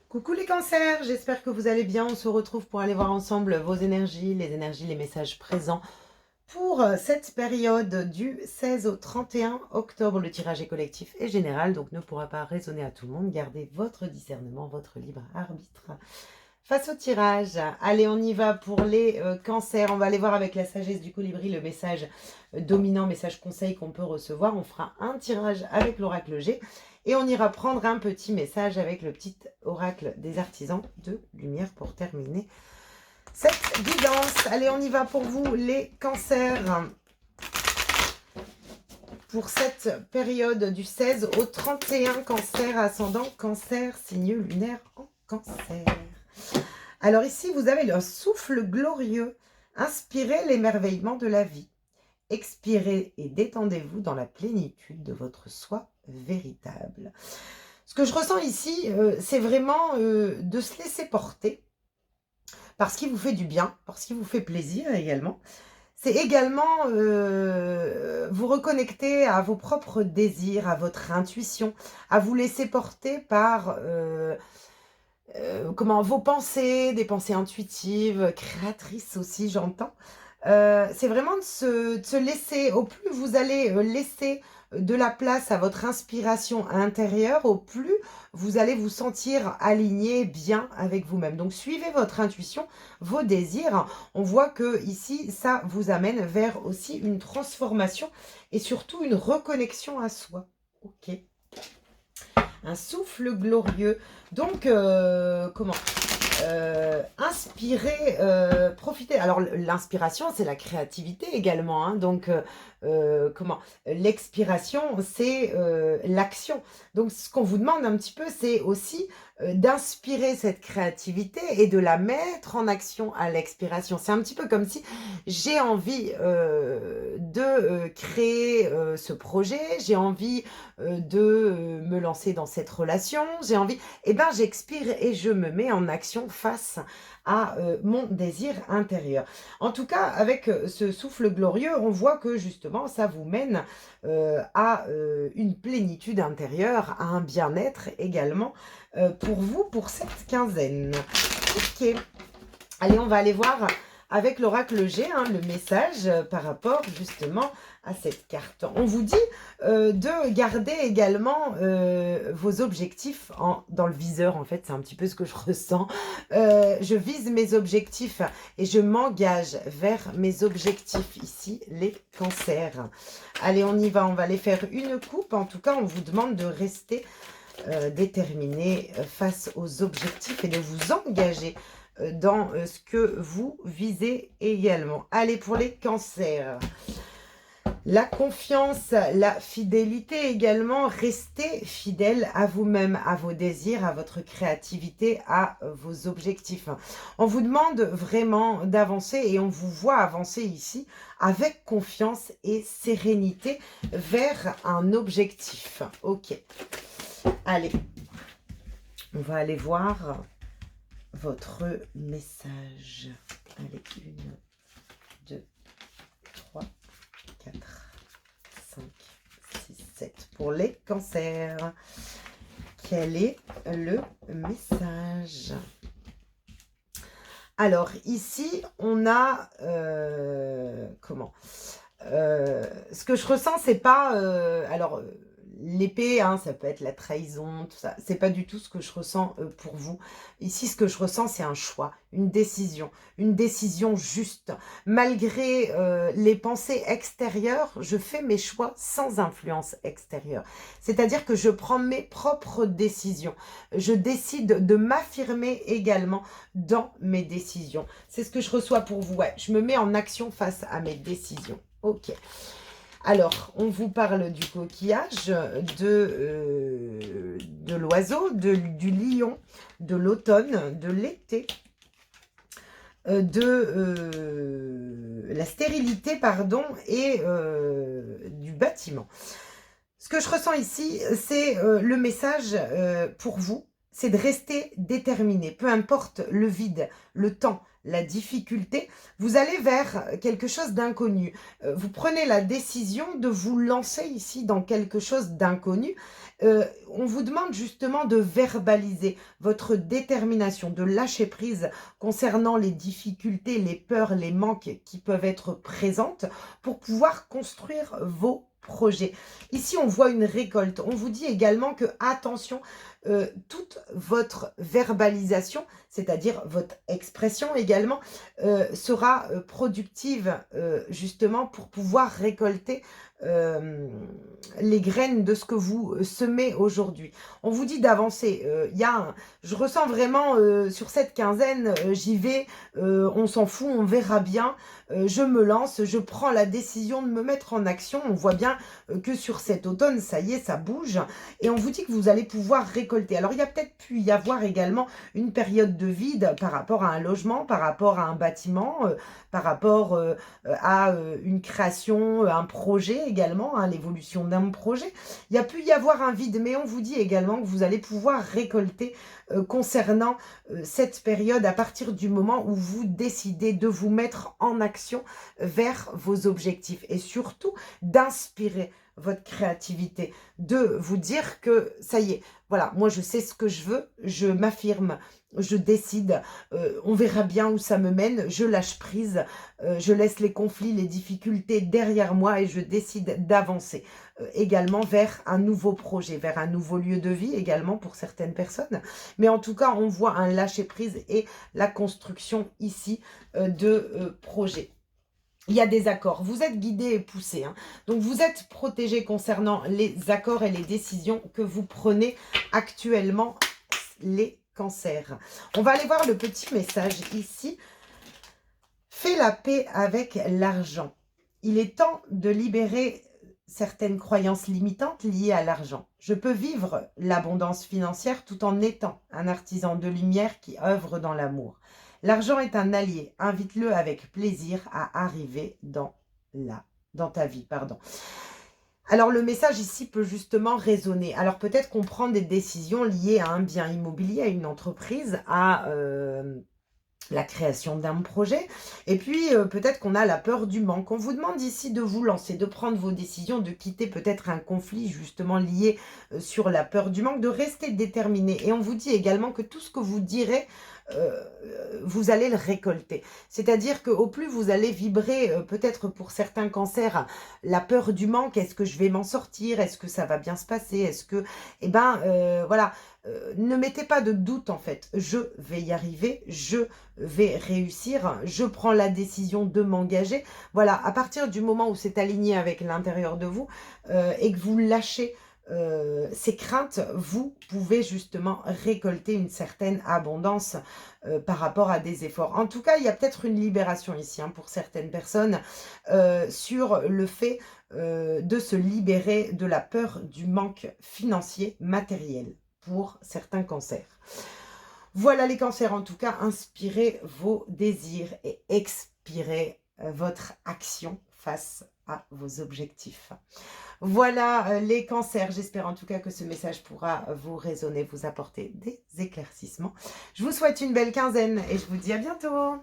Coucou les cancers, j'espère que vous allez bien. On se retrouve pour aller voir ensemble vos énergies, les messages présents pour cette période du 16 au 31 octobre. Le tirage est collectif et général, donc ne pourra pas résonner à tout le monde. Gardez votre discernement, votre libre arbitre face au tirage. Allez, on y va pour les cancers. On va aller voir avec la sagesse du colibri le message dominant, message conseil qu'on peut recevoir. On fera un tirage avec l'oracle G. Et on ira prendre un petit message avec le petit oracle des artisans de lumière pour terminer cette guidance. Allez, on y va pour vous les cancers. Pour cette période du 16 au 31, cancer ascendant, cancer, signe lunaire en cancer. Alors ici, vous avez le souffle glorieux. Inspirez l'émerveillement de la vie. Expirez et détendez-vous dans la plénitude de votre soi véritable. Ce que je ressens ici, c'est vraiment de se laisser porter par ce qui vous fait du bien, par ce qui vous fait plaisir également. C'est également vous reconnecter à vos propres désirs, à votre intuition, à vous laisser porter par vos pensées, des pensées intuitives, créatrices aussi, j'entends. C'est vraiment de se laisser, au plus vous allez laisser de la place à votre inspiration intérieure, au plus vous allez vous sentir aligné, bien avec vous-même. Donc suivez votre intuition, vos désirs. On voit que ici, ça vous amène vers aussi une transformation et surtout une reconnexion à soi. Ok. Un souffle glorieux. Donc, inspirer, profiter. Alors, l'inspiration, c'est la créativité également. Hein, donc, l'expiration, c'est l'action. Donc, ce qu'on vous demande un petit peu, c'est aussi d'inspirer cette créativité et de la mettre en action à l'expiration. C'est un petit peu comme si j'ai envie de créer ce projet, j'ai envie de me lancer dans cette relation, j'ai envie, et ben j'expire et je me mets en action face à mon désir intérieur. En tout cas, avec ce souffle glorieux, on voit que justement, ça vous mène à une plénitude intérieure, à un bien-être également pour vous, pour cette quinzaine. Ok. Allez, on va aller voir avec l'oracle G, hein, le message par rapport justement à cette carte. On vous dit de garder également vos objectifs dans le viseur, en fait, c'est un petit peu ce que je ressens. Je vise mes objectifs et je m'engage vers mes objectifs ici, les cancers. Allez, on y va, on va aller faire une coupe. En tout cas, on vous demande de rester déterminé face aux objectifs et de vous engager dans ce que vous visez également. Allez, pour les cancers, la confiance, la fidélité également. Restez fidèle à vous-même, à vos désirs, à votre créativité, à vos objectifs. On vous demande vraiment d'avancer et on vous voit avancer ici avec confiance et sérénité vers un objectif. Ok. Allez, on va aller voir votre message. Allez, 1, 2, 3, 4, 5, 6, 7. Pour les cancers, quel est le message? Alors, ici, on a... ce que je ressens, c'est pas... l'épée, hein, ça peut être la trahison, tout ça. C'est pas du tout ce que je ressens pour vous. Ici, ce que je ressens, c'est un choix, une décision juste. Malgré les pensées extérieures, je fais mes choix sans influence extérieure. C'est-à-dire que je prends mes propres décisions. Je décide de m'affirmer également dans mes décisions. C'est ce que je reçois pour vous. Ouais, je me mets en action face à mes décisions. Ok. Alors, on vous parle du coquillage, de l'oiseau, du lion, de l'automne, de l'été, de la stérilité, pardon, et du bâtiment. Ce que je ressens ici, c'est le message pour vous, c'est de rester déterminé, peu importe le vide, le temps, la difficulté, vous allez vers quelque chose d'inconnu. Vous prenez la décision de vous lancer ici dans quelque chose d'inconnu On vous demande justement de verbaliser votre détermination, de lâcher prise concernant les difficultés, les peurs, les manques qui peuvent être présentes pour pouvoir construire vos projets. Ici, on voit une récolte. On vous dit également que, attention, toute votre verbalisation, c'est-à-dire votre expression également, sera productive justement pour pouvoir récolter euh, les graines de ce que vous semez aujourd'hui. On vous dit d'avancer. Je ressens vraiment sur cette quinzaine, j'y vais, on s'en fout, on verra bien. Je me lance, je prends la décision de me mettre en action. On voit bien que sur cet automne, ça y est, ça bouge. Et on vous dit que vous allez pouvoir récolter. Alors, il y a peut-être pu y avoir également une période de vide par rapport à un logement, par rapport à un bâtiment, par rapport à une création, un projet également, hein, l'évolution d'un projet. Il y a pu y avoir un vide, mais on vous dit également que vous allez pouvoir récolter concernant cette période à partir du moment où vous décidez de vous mettre en action vers vos objectifs et surtout d'inspirer votre créativité, de vous dire que ça y est, voilà, moi je sais ce que je veux, je m'affirme, je décide, on verra bien où ça me mène, je lâche prise, je laisse les conflits, les difficultés derrière moi et je décide d'avancer également vers un nouveau projet, vers un nouveau lieu de vie également pour certaines personnes. Mais en tout cas, on voit un lâcher prise et la construction ici de projets. Il y a des accords. Vous êtes guidé et poussé. Hein. Donc, vous êtes protégé concernant les accords et les décisions que vous prenez actuellement, les cancers. On va aller voir le petit message ici. Fais la paix avec l'argent. Il est temps de libérer certaines croyances limitantes liées à l'argent. Je peux vivre l'abondance financière tout en étant un artisan de lumière qui œuvre dans l'amour. L'argent est un allié. Invite-le avec plaisir à arriver dans ta vie. Alors, le message ici peut justement résonner. Alors, peut-être qu'on prend des décisions liées à un bien immobilier, à une entreprise, à la création d'un projet. Et puis, peut-être qu'on a la peur du manque. On vous demande ici de vous lancer, de prendre vos décisions, de quitter peut-être un conflit justement lié sur la peur du manque, de rester déterminé. Et on vous dit également que tout ce que vous direz, vous allez le récolter. C'est-à-dire qu'au plus vous allez vibrer, peut-être pour certains cancers, la peur du manque, est-ce que je vais m'en sortir? Est-ce que ça va bien se passer? Est-ce que... Eh ben, voilà, ne mettez pas de doute en fait. Je vais y arriver, je vais réussir, je prends la décision de m'engager. Voilà, à partir du moment où c'est aligné avec l'intérieur de vous et que vous lâchez ces craintes, vous pouvez justement récolter une certaine abondance par rapport à des efforts. En tout cas, il y a peut-être une libération ici hein, pour certaines personnes sur le fait de se libérer de la peur du manque financier matériel pour certains cancers. Voilà les cancers, en tout cas, inspirez vos désirs et expirez votre action face à vos objectifs. Voilà les cancers. J'espère en tout cas que ce message pourra vous résonner, vous apporter des éclaircissements. Je vous souhaite une belle quinzaine et je vous dis à bientôt.